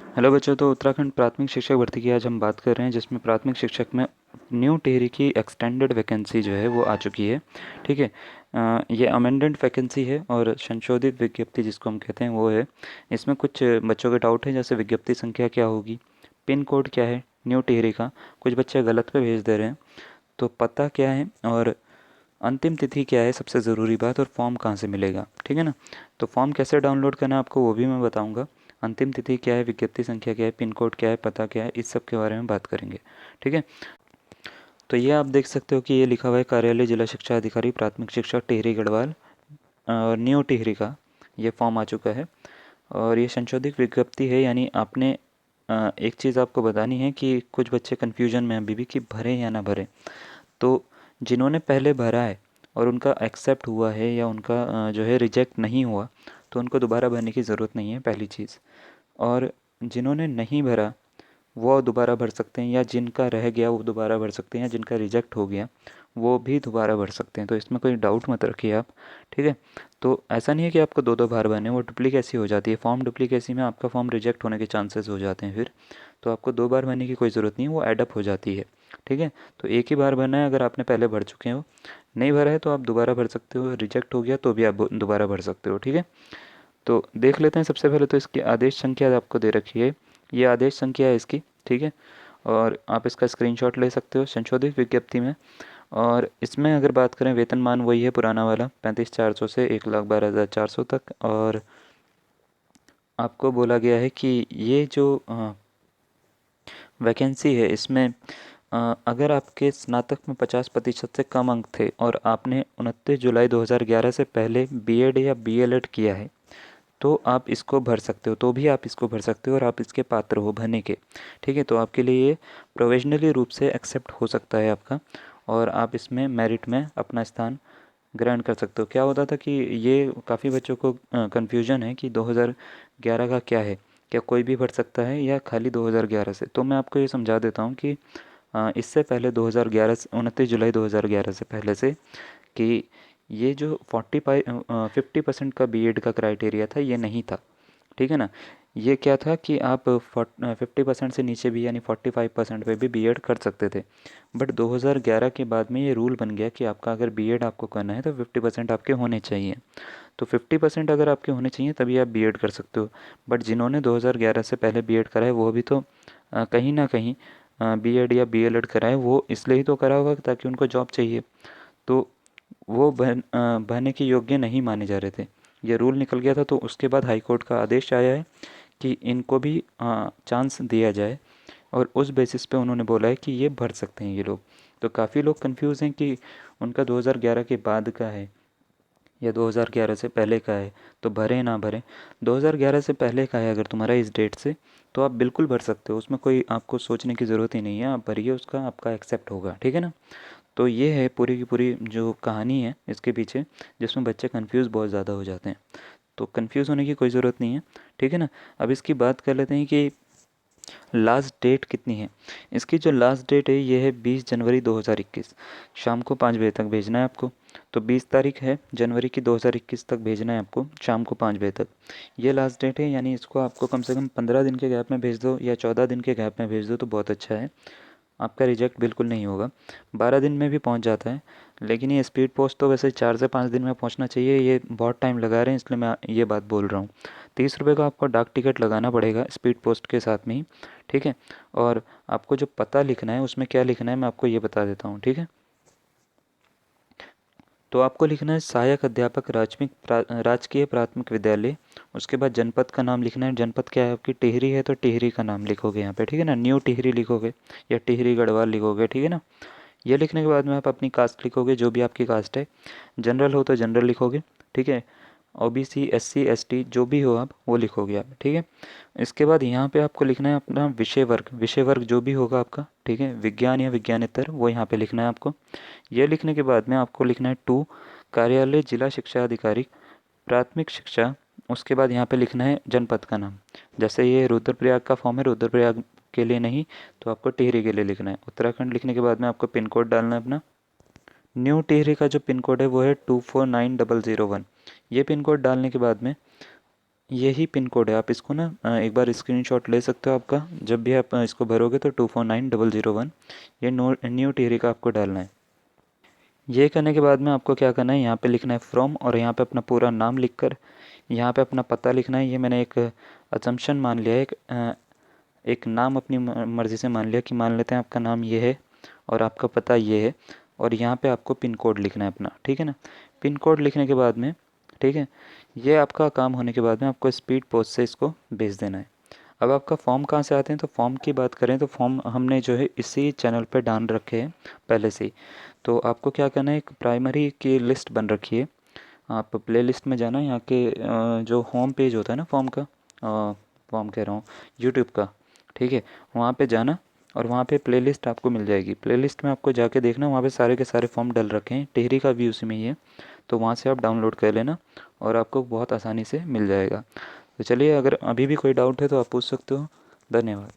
Hello बच्चों। तो उत्तराखंड प्राथमिक शिक्षक भर्ती की आज हम बात कर रहे हैं, जिसमें प्राथमिक शिक्षक में न्यू टिहरी की एक्सटेंडेड वैकेंसी जो है वो आ चुकी है। ठीक है। ये अमेंडेड वैकेंसी है और संशोधित विज्ञप्ति जिसको हम कहते हैं वो है। इसमें कुछ बच्चों के डाउट है, जैसे विज्ञप्ति संख्या क्या होगी, पिन कोड क्या है न्यू टिहरी का, कुछ बच्चे गलत पे भेज दे रहे हैं, तो पता क्या है और अंतिम तिथि क्या है, सबसे ज़रूरी बात, और फॉर्म कहाँ से मिलेगा। ठीक है ना। तो फॉर्म कैसे डाउनलोड करना है आपको वो भी मैं बताऊंगा। अंतिम तिथि क्या है, विज्ञप्ति संख्या क्या है, पिन कोड क्या है, पता क्या है, इस सब के बारे में बात करेंगे। ठीक है। तो ये आप देख सकते हो कि ये लिखा हुआ है कार्यालय जिला शिक्षा अधिकारी प्राथमिक शिक्षा टिहरी गढ़वाल और न्यू टिहरी का ये फॉर्म आ चुका है। और ये संशोधित विज्ञप्ति है, यानी आपने एक चीज़ आपको बतानी है कि कुछ बच्चे कन्फ्यूजन में हैं अभी भी कि भरें या ना भरें। तो जिन्होंने पहले भरा है और उनका एक्सेप्ट हुआ है या उनका जो है रिजेक्ट नहीं हुआ, तो उनको दोबारा भरने की ज़रूरत नहीं है, पहली चीज़। और जिन्होंने नहीं भरा वो दोबारा भर सकते हैं, या जिनका रह गया वो दोबारा भर सकते हैं, या जिनका रिजेक्ट हो गया वो भी दोबारा भर सकते हैं। तो इसमें कोई डाउट मत रखिए आप। ठीक है। तो ऐसा नहीं है कि आपको दो दो बार भरने, वो डुप्लीकेसी हो जाती है। फॉर्म डुप्लीकेसी में आपका फॉर्म रिजेक्ट होने के चांसेस हो जाते हैं फिर। तो आपको दो बार भरने की कोई ज़रूरत नहीं है, वो एडअप हो जाती है। ठीक है। तो एक ही बार भरना है अगर आपने पहले भर चुके हो। नहीं भरा है तो आप दोबारा भर सकते हो, रिजेक्ट हो गया तो भी आप दोबारा भर सकते हो। ठीक है। तो देख लेते हैं। सबसे पहले तो इसकी आदेश संख्या आपको दे रखी है, ये आदेश संख्या है इसकी। ठीक है। और आप इसका स्क्रीनशॉट ले सकते हो संशोधित विज्ञप्ति में। और इसमें अगर बात करें, वेतनमान वही है पुराना वाला, 35,400 से 1,12,400 तक। और आपको बोला गया है कि ये जो वैकेंसी है इसमें अगर आपके स्नातक में 50% से कम अंक थे और आपने 29 जुलाई 2011 से पहले बीएड या बीएलएड किया है, तो आप इसको भर सकते हो, तो भी आप इसको भर सकते हो और आप इसके पात्र हो भरने के। ठीक है। तो आपके लिए ये प्रोविजनली रूप से एक्सेप्ट हो सकता है आपका, और आप इसमें मेरिट में अपना स्थान ग्रहण कर सकते हो। क्या होता था कि ये काफ़ी बच्चों को कन्फ्यूजन है कि 2011 का क्या है, क्या कोई भी भर सकता है या खाली 2011 से। तो मैं आपको ये समझा देता हूँ कि इससे पहले 2011 से 29 जुलाई 2011 से पहले से कि ये जो 50% का बीएड का क्राइटेरिया था ये नहीं था। ठीक है ना। ये क्या था कि आप 50% से नीचे भी, यानी 45% पे भी बीएड कर सकते थे। बट 2011 के बाद में ये रूल बन गया कि आपका अगर बीएड आपको करना है तो 50% आपके होने चाहिए। तो 50% अगर आपके होने चाहिए तभी आप बीएड कर सकते हो। बट जिन्होंने 2011 से पहले बीएड करा है वो भी तो कहीं ना कहीं बीएड या बीएलएड करा है, वो इसलिए ही तो करा होगा ताकि उनको जॉब चाहिए। तो वो बहने के योग्य नहीं माने जा रहे थे। ये रूल निकल गया था, तो उसके बाद हाई कोर्ट का आदेश आया है कि इनको भी चांस दिया जाए, और उस बेसिस पे उन्होंने बोला है कि ये भर सकते हैं ये लोग। तो काफ़ी लोग कंफ्यूज हैं कि उनका 2011 के बाद का है या 2011 से पहले का है, तो भरें ना भरें। 2011 से पहले का है अगर तुम्हारा इस डेट से, तो आप बिल्कुल भर सकते हो, उसमें कोई आपको सोचने की ज़रूरत ही नहीं है, आप भरिए उसका, आपका एक्सेप्ट होगा। ठीक है ना। तो ये है पूरी की पूरी जो कहानी है इसके पीछे, जिसमें बच्चे कंफ्यूज बहुत ज़्यादा हो जाते हैं। तो कंफ्यूज होने की कोई ज़रूरत नहीं है। ठीक है ना। अब इसकी बात कर लेते हैं कि लास्ट डेट कितनी है। इसकी जो लास्ट डेट है ये है 20 जनवरी 2021, शाम को 5 बजे तक भेजना है आपको। तो 20 तारीख है जनवरी की 2021 तक भेजना है आपको, शाम को 5 बजे तक। ये लास्ट डेट है, यानी इसको आपको कम से कम 15 दिन के गैप में भेज दो या 14 दिन के गैप में भेज दो तो बहुत अच्छा है। आपका रिजेक्ट बिल्कुल नहीं होगा। 12 दिन में भी पहुंच जाता है, लेकिन ये स्पीड पोस्ट तो वैसे 4 से 5 दिन में पहुंचना चाहिए। ये बहुत टाइम लगा रहे हैं इसलिए मैं ये बात बोल रहा हूँ। 30 रुपये का आपको डाक टिकट लगाना पड़ेगा स्पीड पोस्ट के साथ में ही। ठीक है। और आपको जो पता लिखना है उसमें क्या लिखना है मैं आपको ये बता देता हूँ। ठीक है। तो आपको लिखना है सहायक अध्यापक राजकीय प्राथमिक विद्यालय। उसके बाद जनपद का नाम लिखना है। जनपद क्या है आपकी, टिहरी है तो टिहरी का नाम लिखोगे यहाँ पे। ठीक है ना। न्यू टिहरी लिखोगे या टिहरी गढ़वाल लिखोगे। ठीक है ना। ये लिखने के बाद में आप अपनी कास्ट लिखोगे, जो भी आपकी कास्ट है। जनरल हो तो जनरल लिखोगे। ठीक है। ओबीसी एससी एसटी जो भी हो आप वो लिखोगे आप। ठीक है। इसके बाद यहाँ पे आपको लिखना है अपना विषय वर्ग, विषय वर्ग जो भी होगा आपका। ठीक है। विज्ञान या विज्ञानेतर वो यहाँ पे लिखना है आपको। ये लिखने के बाद में आपको लिखना है टू कार्यालय जिला शिक्षा अधिकारी प्राथमिक शिक्षा। उसके बाद यहाँ पे लिखना है जनपद का नाम। जैसे ये रुद्रप्रयाग का फॉर्म है, रुद्रप्रयाग के लिए नहीं, तो आपको टिहरी के लिए लिखना है। उत्तराखंड लिखने के बाद में आपको पिन कोड डालना है अपना। न्यू टिहरी का जो पिन कोड है वो है 249001। ये पिन कोड डालने के बाद में यही पिन कोड है। आप इसको ना एक बार स्क्रीनशॉट ले सकते हो आपका, जब भी आप इसको भरोगे तो 249001 ये न्यू टिहरी का आपको डालना है। ये करने के बाद में आपको क्या करना है, यहाँ पे लिखना है फ्रॉम, और यहाँ पे अपना पूरा नाम लिखकर यहाँ पे अपना पता लिखना है। ये मैंने एक असम्पशन मान लिया है, एक नाम अपनी मर्ज़ी से मान लिया कि मान लेते हैं आपका नाम ये है और आपका पता ये है, और यहाँ पे आपको पिन कोड लिखना है अपना, ठीक है ना। पिन कोड लिखने के बाद में, ठीक है, ये आपका काम होने के बाद में आपको स्पीड पोस्ट से इसको भेज देना है। अब आपका फॉर्म कहाँ से आते हैं, तो फॉर्म की बात करें तो फॉर्म हमने जो है इसी चैनल पे डाल रखे हैं पहले से ही। तो आपको क्या करना है, एक प्राइमरी की लिस्ट बन रखी है, आप प्ले लिस्ट में जाना, यहाँ के जो होम पेज होता है ना फॉर्म का, फॉर्म कह रहा हूँ, यूट्यूब का, ठीक है, वहाँ पे जाना और वहाँ पे प्लेलिस्ट आपको मिल जाएगी। प्लेलिस्ट में आपको जाके देखना, वहाँ पे सारे के सारे फॉर्म डल रखे हैं, टिहरी का भी उसी में ही है, तो वहाँ से आप डाउनलोड कर लेना और आपको बहुत आसानी से मिल जाएगा। तो चलिए, अगर अभी भी कोई डाउट है तो आप पूछ सकते हो। धन्यवाद।